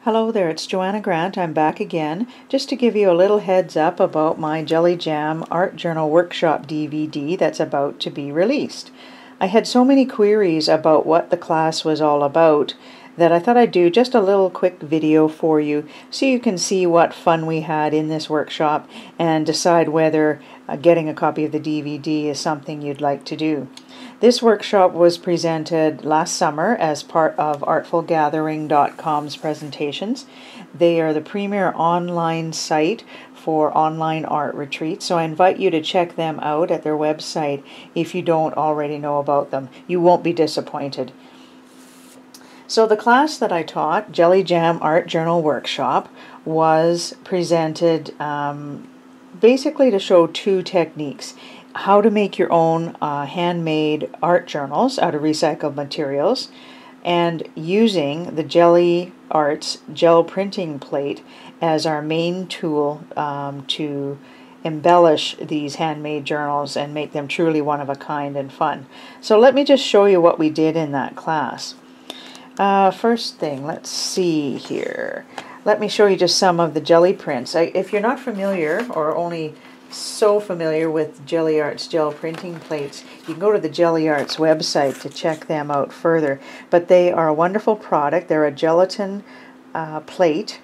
Hello there, it's Joanna Grant. I'm back again just to give you a little heads up about my Gelli Jam Art Journal Workshop DVD that's about to be released. I had so many queries about what the class was all about that I thought I'd do just a little quick video for you so you can see what fun we had in this workshop and decide whether getting a copy of the DVD is something you'd like to do. This workshop was presented last summer as part of ArtfulGathering.com's presentations. They are the premier online site for online art retreats, so I invite you to check them out at their website if you don't already know about them. You won't be disappointed. So the class that I taught, Gelli Jam Art Journal Workshop, was presented basically to show two techniques. How to make your own handmade art journals out of recycled materials, and using the Gelli Arts gel printing plate as our main tool to embellish these handmade journals and make them truly one of a kind and fun. So let me just show you what we did in that class. First thing, let's see here. Let me show you just some of the Gelli prints. If you're not familiar or only so familiar with Gelli Arts gel printing plates, you can go to the Gelli Arts website to check them out further. But they are a wonderful product. They're a gelatin plate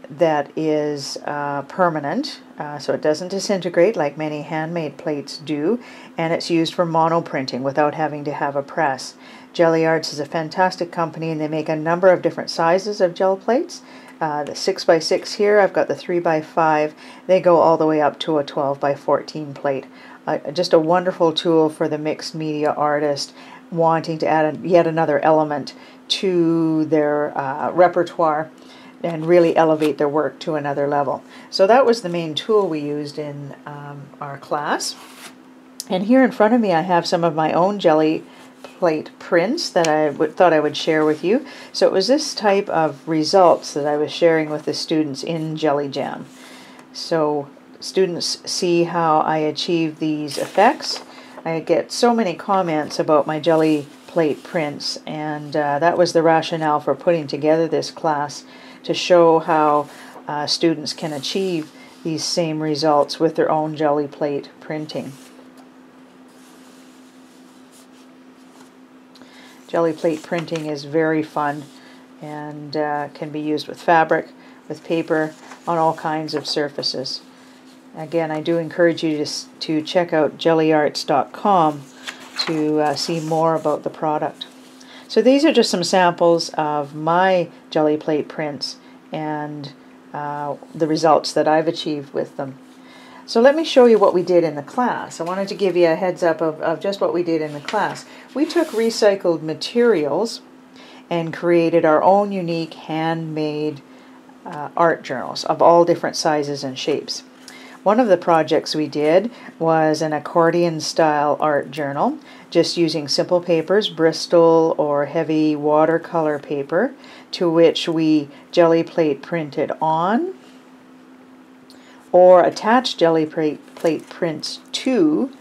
that is permanent, so it doesn't disintegrate like many handmade plates do, and it's used for monoprinting without having to have a press. Gelli Arts is a fantastic company, and they make a number of different sizes of gel plates. The 6x6 here, I've got the 3x5. They go all the way up to a 12x14 plate. Just a wonderful tool for the mixed media artist wanting to add yet another element to their repertoire and really elevate their work to another level. So that was the main tool we used in our class. And here in front of me I have some of my own Gelli plate prints that I thought I would share with you. So it was this type of results that I was sharing with the students in Gelli Jam. So students see how I achieve these effects. I get so many comments about my Gelli plate prints, and that was the rationale for putting together this class, to show how students can achieve these same results with their own Gelli plate printing. Gelli plate printing is very fun and can be used with fabric, with paper, on all kinds of surfaces. Again, I do encourage you to check out gelliarts.com to see more about the product. So these are just some samples of my Gelli plate prints and the results that I've achieved with them. So let me show you what we did in the class. I wanted to give you a heads up of just what we did in the class. We took recycled materials and created our own unique handmade art journals of all different sizes and shapes. One of the projects we did was an accordion style art journal, just using simple papers, Bristol or heavy watercolor paper, to which we Gelli plate printed on or attach Gelli plate prints to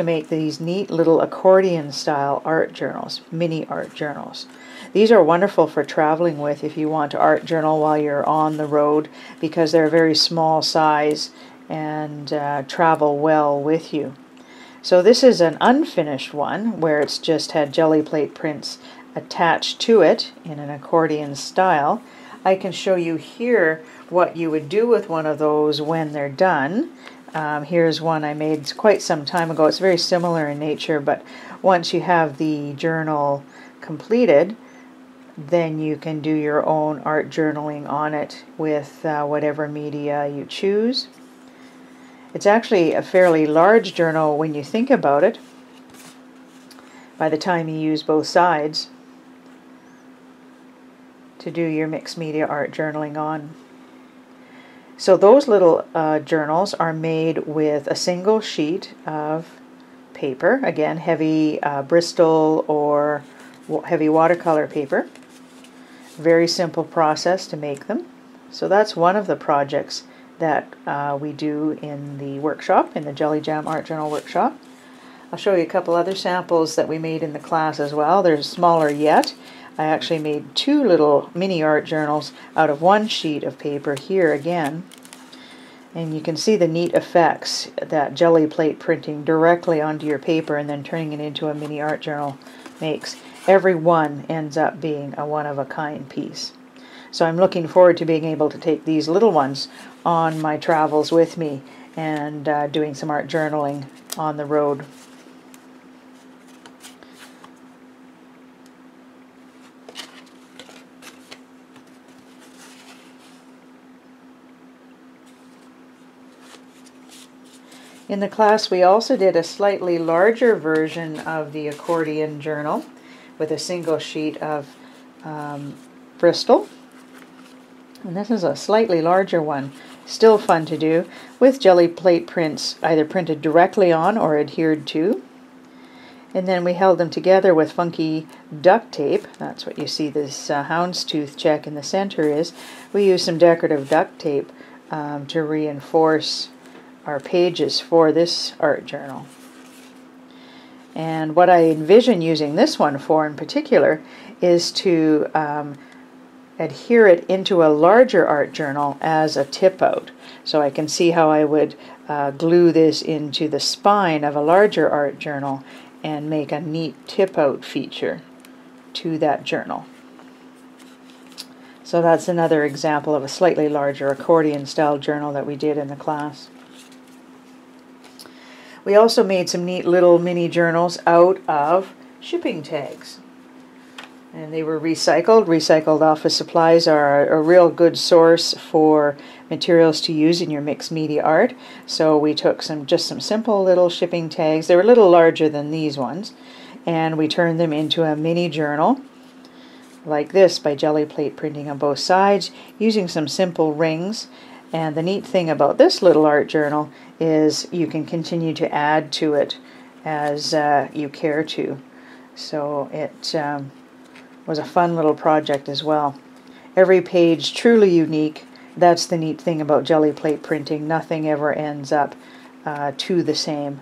make these neat little accordion style art journals, mini art journals. These are wonderful for traveling with if you want to art journal while you're on the road, because they're a very small size and travel well with you. So this is an unfinished one where it's just had Gelli plate prints attached to it in an accordion style. I can show you here what you would do with one of those when they're done. Here's one I made quite some time ago. It's very similar in nature, but once you have the journal completed, then you can do your own art journaling on it with whatever media you choose. It's actually a fairly large journal when you think about it, by the time you use both sides to do your mixed media art journaling on. So those little journals are made with a single sheet of paper, again heavy Bristol or heavy watercolor paper. Very simple process to make them. So that's one of the projects that we do in the workshop, in the Gelli Jam Art Journal Workshop. I'll show you a couple other samples that we made in the class as well. They're smaller yet. I actually made 2 little mini art journals out of 1 sheet of paper here again. And you can see the neat effects that Gelli plate printing directly onto your paper and then turning it into a mini art journal makes. Every one ends up being a one-of-a-kind piece. So I'm looking forward to being able to take these little ones on my travels with me and doing some art journaling on the road. In the class we also did a slightly larger version of the accordion journal with a single sheet of Bristol. And this is a slightly larger one, still fun to do, with Gelli plate prints either printed directly on or adhered to. And then we held them together with funky duct tape. That's what you see this houndstooth check in the center is. We used some decorative duct tape to reinforce our pages for this art journal. And what I envision using this one for in particular is to adhere it into a larger art journal as a tip out. So I can see how I would glue this into the spine of a larger art journal and make a neat tip out feature to that journal. So that's another example of a slightly larger accordion style journal that we did in the class. We also made some neat little mini journals out of shipping tags. And they were recycled. Recycled office supplies are a real good source for materials to use in your mixed media art. So we took just some simple little shipping tags. They were a little larger than these ones. And we turned them into a mini journal like this by Gelli plate printing on both sides using some simple rings. And the neat thing about this little art journal is you can continue to add to it as you care to. So it was a fun little project as well. Every page truly unique. That's the neat thing about Gelli plate printing. Nothing ever ends up to the same.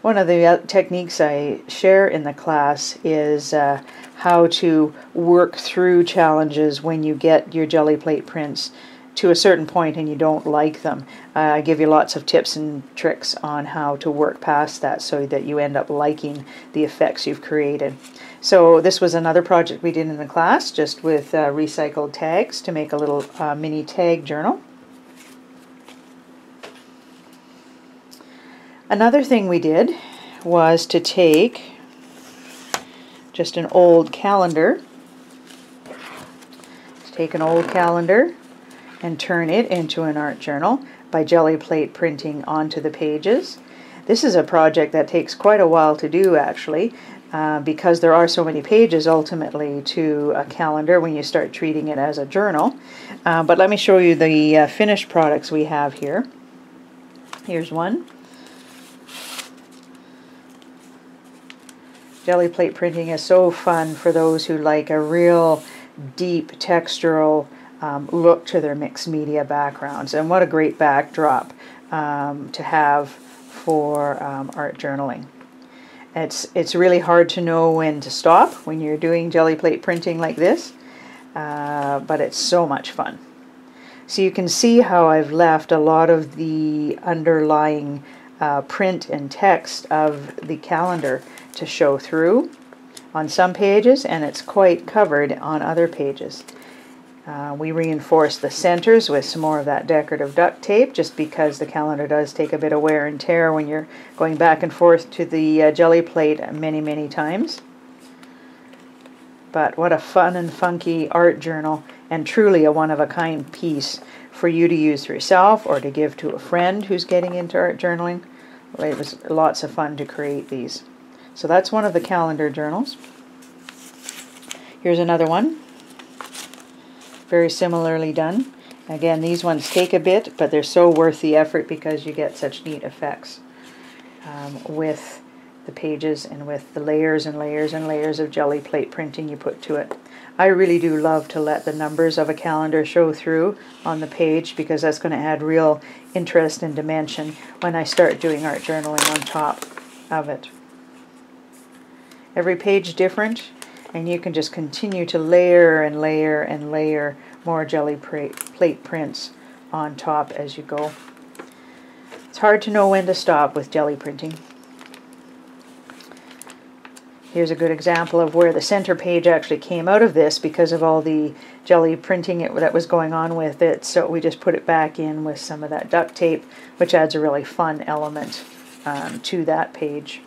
One of the techniques I share in the class is how to work through challenges when you get your Gelli plate prints to a certain point and you don't like them. I give you lots of tips and tricks on how to work past that so that you end up liking the effects you've created. So this was another project we did in the class, just with recycled tags to make a little mini tag journal. Another thing we did was to take just an old calendar, and turn it into an art journal by Gelli plate printing onto the pages. This is a project that takes quite a while to do actually, because there are so many pages ultimately to a calendar when you start treating it as a journal. But let me show you the finished products we have here. Here's one. Gelli plate printing is so fun for those who like a real deep textural look to their mixed media backgrounds, and what a great backdrop to have for art journaling. It's really hard to know when to stop when you're doing Gelli plate printing like this, but it's so much fun. So you can see how I've left a lot of the underlying print and text of the calendar to show through on some pages, and it's quite covered on other pages. We reinforce the centers with some more of that decorative duct tape, just because the calendar does take a bit of wear and tear when you're going back and forth to the Gelli plate many times. But what a fun and funky art journal, and truly a one-of-a-kind piece for you to use for yourself or to give to a friend who's getting into art journaling. It was lots of fun to create these. So that's one of the calendar journals. Here's another one. Very similarly done. Again, these ones take a bit, but they're so worth the effort because you get such neat effects with the pages and with the layers and layers and layers of Gelli plate printing you put to it. I really do love to let the numbers of a calendar show through on the page, because that's going to add real interest and dimension when I start doing art journaling on top of it. Every page different, and you can just continue to layer and layer and layer more jelly plate prints on top as you go. It's hard to know when to stop with jelly printing. Here's a good example of where the center page actually came out of this because of all the jelly printing that was going on with it. So we just put it back in with some of that duct tape, which adds a really fun element to that page.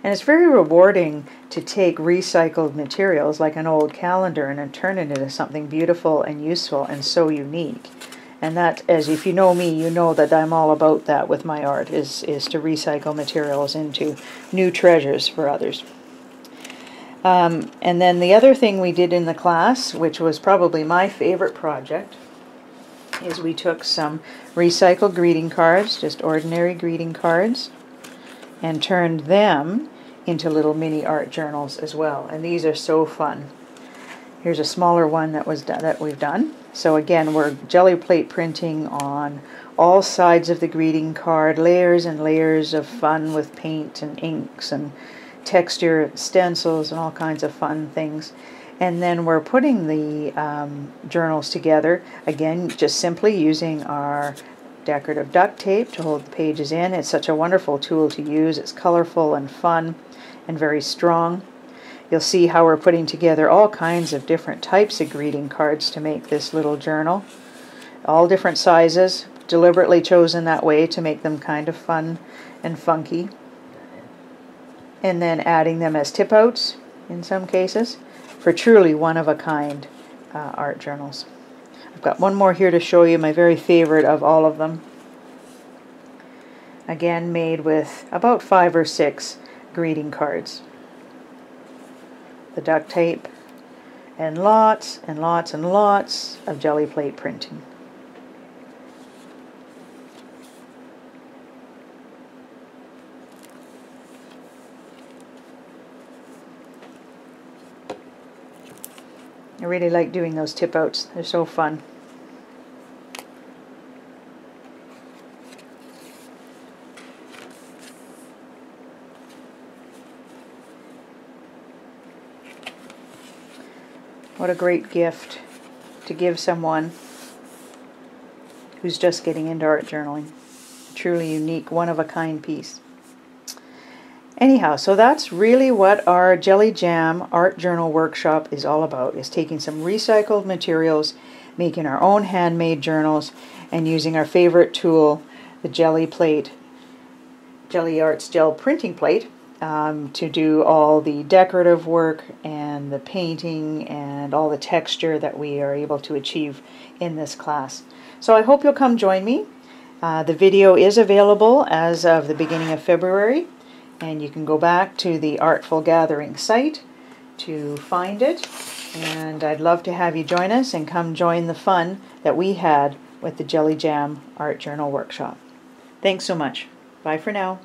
And it's very rewarding to take recycled materials like an old calendar and turn it into something beautiful and useful and so unique. And that, as if you know me, you know that I'm all about that with my art, is to recycle materials into new treasures for others. And then the other thing we did in the class, which was probably my favorite project, is we took some recycled greeting cards, just ordinary greeting cards, and turned them into little mini art journals as well. And these are so fun. Here's a smaller one that we've done. So again, we're jelly plate printing on all sides of the greeting card, layers and layers of fun with paint and inks and texture stencils and all kinds of fun things. And then we're putting the journals together, again, just simply using our decorative duct tape to hold the pages in. It's such a wonderful tool to use. It's colorful and fun and very strong. You'll see how we're putting together all kinds of different types of greeting cards to make this little journal. All different sizes, deliberately chosen that way to make them kind of fun and funky. And then adding them as tip outs in some cases for truly one-of-a-kind art journals. I've got one more here to show you, my very favorite of all of them. Again, made with about 5 or 6 greeting cards. The duct tape, and lots and lots and lots of jelly plate printing. I really like doing those tip outs. They're so fun. What a great gift to give someone who's just getting into art journaling. A truly unique, one-of-a-kind piece. Anyhow, so that's really what our Jelly Jam Art Journal Workshop is all about, is taking some recycled materials, making our own handmade journals, and using our favorite tool, the Gelli plate, Gelli Arts gel printing plate, to do all the decorative work and the painting and all the texture that we are able to achieve in this class. So I hope you'll come join me. The video is available as of the beginning of February, and you can go back to the Artful Gathering site to find it. And I'd love to have you join us and come join the fun that we had with the Jelly Jam Art Journal Workshop. Thanks so much. Bye for now.